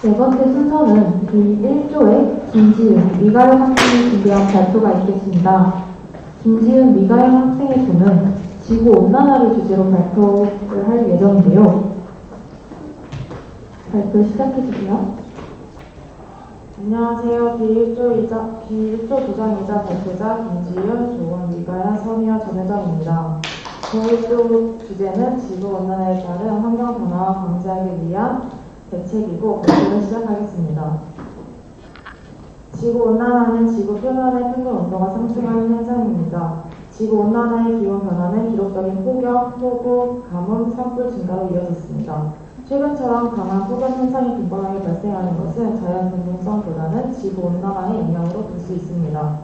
네 번째 순서는 제1조의 김지은, 미가영 학생이 준비한 발표가 있겠습니다. 김지은, 미가영 학생의 조는 지구온난화를 주제로 발표를 할 예정인데요. 발표 시작해주세요. 안녕하세요. 비1조 부장이자 발표자 김지은, 조원, 미가야, 서미와 전혜정입니다. 비1조 주제는 지구온난화에 따른 환경변화와 방지하기 위한 대책이고 발표를 시작하겠습니다. 지구온난화는 지구 표면의 평균 온도가 상승하는 현상입니다. 지구온난화의 기온변화는 기록적인 폭염, 폭우, 가뭄, 산불 증가로 이어졌습니다. 최근처럼 강한 폭염 현상이 빈번하게 발생하는 것은 자연 변동성보다는 지구온난화의 영향으로 볼 수 있습니다.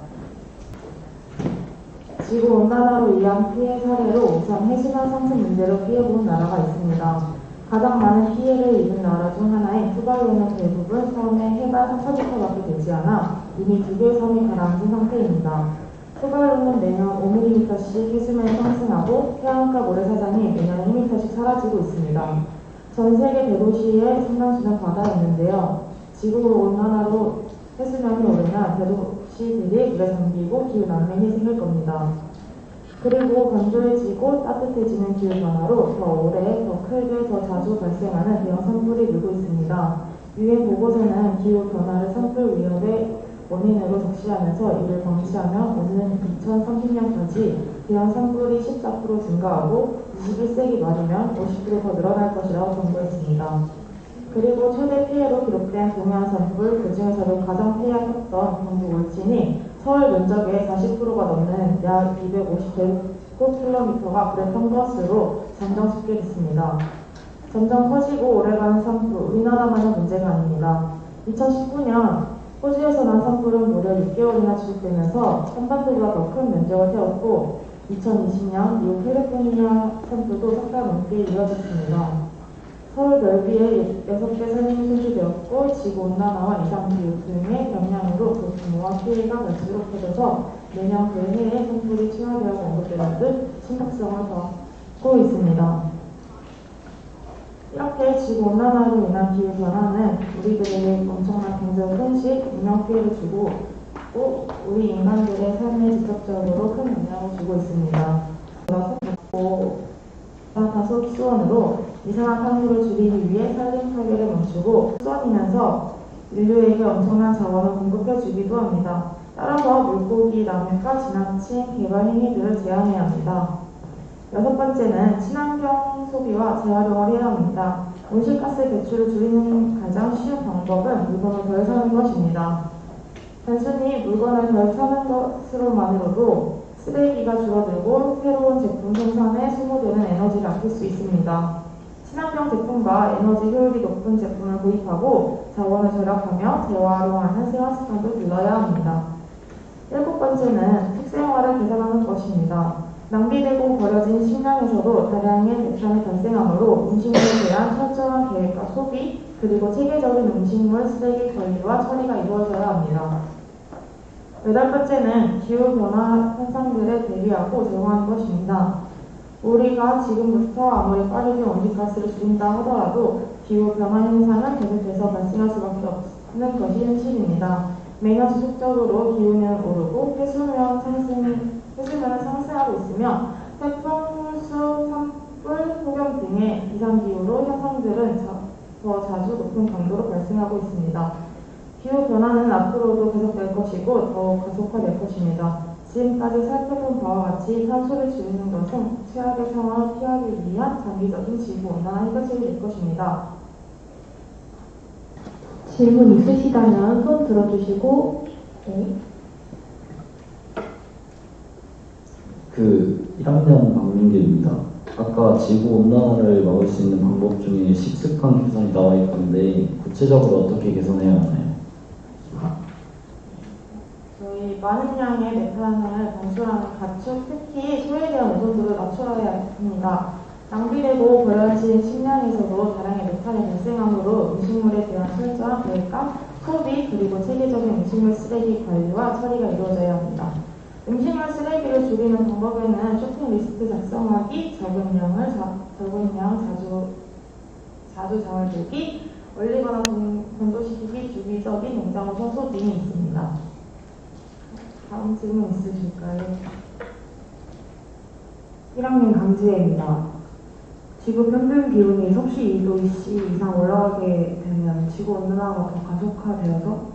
지구온난화로 인한 피해 사례로 우선 해수면 상승 문제로 피해본 나라가 있습니다. 가장 많은 피해를 입은 나라 중 하나인 투발루는 대부분 섬의 해발 3,000m밖에 되지 않아 이미 2개의 섬이 가라앉은 상태입니다. 투발루는 매년 5mm씩 해수면이 상승하고 해안가 모래사장이 매년 1m씩 사라지고 있습니다. 전 세계 대도시의 상당수는 바다였는데요. 지구온난화로 해수면이 오르면 대도시들이 물에 잠기고 기후난쟁이 생길 겁니다. 그리고 건조해지고 따뜻해지는 기후변화로 더 오래, 더 크게, 더 자주 발생하는 대형 산불이 늘고 있습니다. 유엔 보고서는 기후변화를 산불 위협의 원인으로 적시하면서 이를 방지하면 오는 2030년까지 대형 산불이 14% 증가하고 21세기 말이면 50% 더 늘어날 것이라고 경고했습니다. 그리고 최대 피해로 기록된 동해안 산불, 그중에서도 가장 피해가 컸던 경북 울진이 서울 면적의 40%가 넘는 약 250제곱킬로미터가 불에 탄 것으로 잠정 집계됐습니다. 점점 커지고 오래가는 산불, 우리나라만의 문제가 아닙니다. 2019년 호주에서 난 산불은 무려 6개월이나 지속되면서 한반도보다 더 큰 면적을 태웠고 2020년 미국 캘리포니아 산불도 3달 넘게 이어졌습니다. 서울 넓이의 6배 산림이 손실되었고 지구온난화와 이상기후 등의 영향으로 그 규모와 피해가 갈수록 커져서 매년 그 해에 산불이 층화되어 언급되는 듯 심각성을 더하고 있습니다. 이렇게 지구온난화로 인한 기후변화는 우리들에게 엄청난 경제 손실, 인명피해를 주고 또 우리 인간들의 삶에 직접적으로 큰 영향을 주고 있습니다. 다소 수원으로 이산화탄소를 줄이기 위해 산림 파괴를 멈추고 수원이면서 인류에게 엄청난 자원을 공급해주기도 합니다. 따라서 물고기 남획과 지나친 개발 행위들을 제한해야 합니다. 여섯 번째는 친환경 소비와 재활용을 해야 합니다. 온실가스 배출을 줄이는 가장 쉬운 방법은 물건을 덜 사는 것입니다. 단순히 물건을 덜 사는 것으로만으로도 쓰레기가 줄어들고 새로운 제품 생산에 소모되는 에너지를 아낄 수 있습니다. 친환경 제품과 에너지 효율이 높은 제품을 구입하고 자원을 절약하며 재활용하는 생활 습관도 길러야 합니다. 일곱 번째는 식생활을 개선하는 것입니다. 낭비되고 버려진 식량에서도 다량의 배탄이 발생하므로 음식물에 대한 철저한 계획과 소비, 그리고 체계적인 음식물 쓰레기 관리와 처리가 이루어져야 합니다. 여덟 번째는 기후변화 현상들에 대비하고 대응하는 것입니다. 우리가 지금부터 아무리 빠르게 온실가스를 줄인다 하더라도 기후변화 현상은 계속해서 발생할 수밖에 없는 것이 현실입니다. 매년 지속적으로 기온은 오르고 해수면은 상승하고 있으며 태풍, 홍수, 산불, 폭염 등의 이상기후로 현상들은 더 자주 높은 강도로 발생하고 있습니다. 기후변화는 앞으로도 계속될 것이고 더욱 가속화될 것입니다. 지금까지 살펴본 바와 같이 탄소를 줄이는 것은 최악의 상황을 피하기 위한 장기적인 지구온난화 해결책이 될 것입니다. 질문 있으시다면 손 들어주시고. 네. 1학년 박민규입니다. 아까 지구온난화를 막을 수 있는 방법 중에 식습관 개선이 나와 있던데 구체적으로 어떻게 개선해야 하나요? 저희 많은 양의 메탄을 방출하는 가축, 특히 소에 대한 의존도를 낮춰야 합니다. 낭비되고 버려진 식량에서도 다량의 메탄이 발생하므로 음식물에 대한 철저한 계획과 소비, 그리고 체계적인 음식물 쓰레기 관리와 처리가 이루어져야 합니다. 음식물 쓰레기를 줄이는 방법에는 쇼핑 리스트 작성하기, 적은 양 자주 장을 보기, 얼리거나 건조시키기, 주기적인 냉장고 청소 등이 있습니다. 다음 질문 있으실까요? 1학년 강지혜입니다. 지구 평균 기온이 섭씨 2도씨 이상 올라가게 되면 지구 온난화가 더 가속화되어서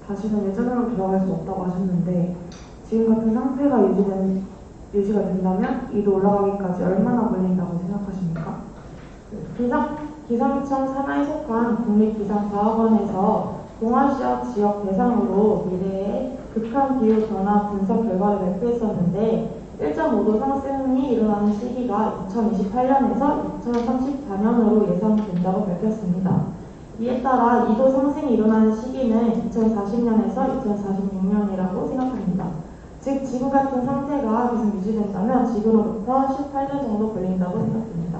다시는 예전으로 돌아갈 수 없다고 하셨는데 지금 같은 상태가 유지가 된다면 2도 올라가기까지 얼마나 걸린다고 생각하십니까? 기상청 산하에 속한 국립기상과학원에서 동아시아 지역 대상으로 미래의 극한 기후 변화 분석 결과를 발표했었는데 1.5도 상승이 일어나는 시기가 2028년에서 2034년으로 예상된다고 밝혔습니다. 이에 따라 2도 상승이 일어나는 시기는 2040년에서 2046년이라고 생각합니다. 즉 지구 같은 상태가 계속 유지된다면 지구로부터 18년 정도 걸린다고 생각됩니다.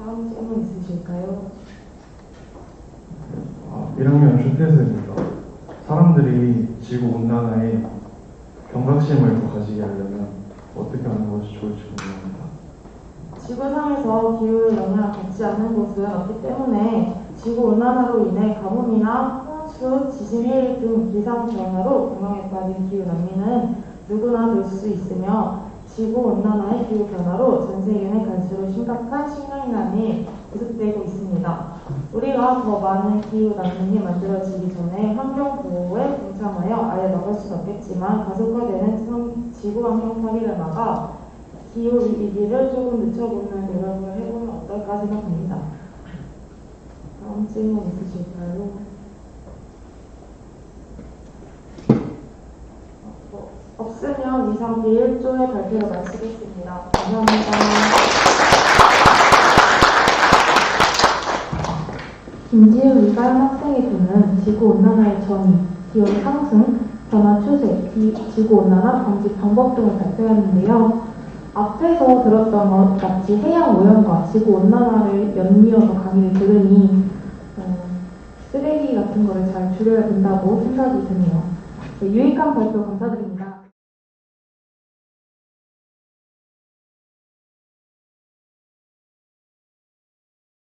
다음 질문 있으실까요? 1학년 최태수입니다. 사람들이 지구 온난화에 경각심을 더 가지게 하려면 어떻게 하는 것이 좋을지 궁금합니다. 지구상에서 기후의 영향을 받지 않는 곳은 없기 때문에 지구온난화로 인해 가뭄이나 홍수, 지진, 해일 등 기상변화로 공황에 빠진 기후난민은 누구나 될 수 있으며 지구온난화의 기후변화로 전 세계 내 갈수록 심각한 식량난이 계속되고 있습니다. 우리가 더 많은 기후난민이 만들어지기 전에 환경보호에 동참하여 아예 막을 수는 없겠지만 가속화되는 지구환경 파괴를 막아 기후위기를 조금 늦춰보는 노력을 해보면 어떨까 생각합니다. 다음 질문 있으실까요? 없으면 이상 제1조의 발표를 마치겠습니다. 감사합니다. 김지우 이가연 학생의 조는 지구온난화의 전이, 기온 상승, 변화 추세, 지구온난화 방지 방법 등을 발표했는데요. 앞에서 들었던 것 같이 해양오염과 지구온난화를 연이어서 강의를 들으니 쓰레기 같은 거를 잘 줄여야 된다고 생각이 드네요. 유익한 발표 감사드립니다.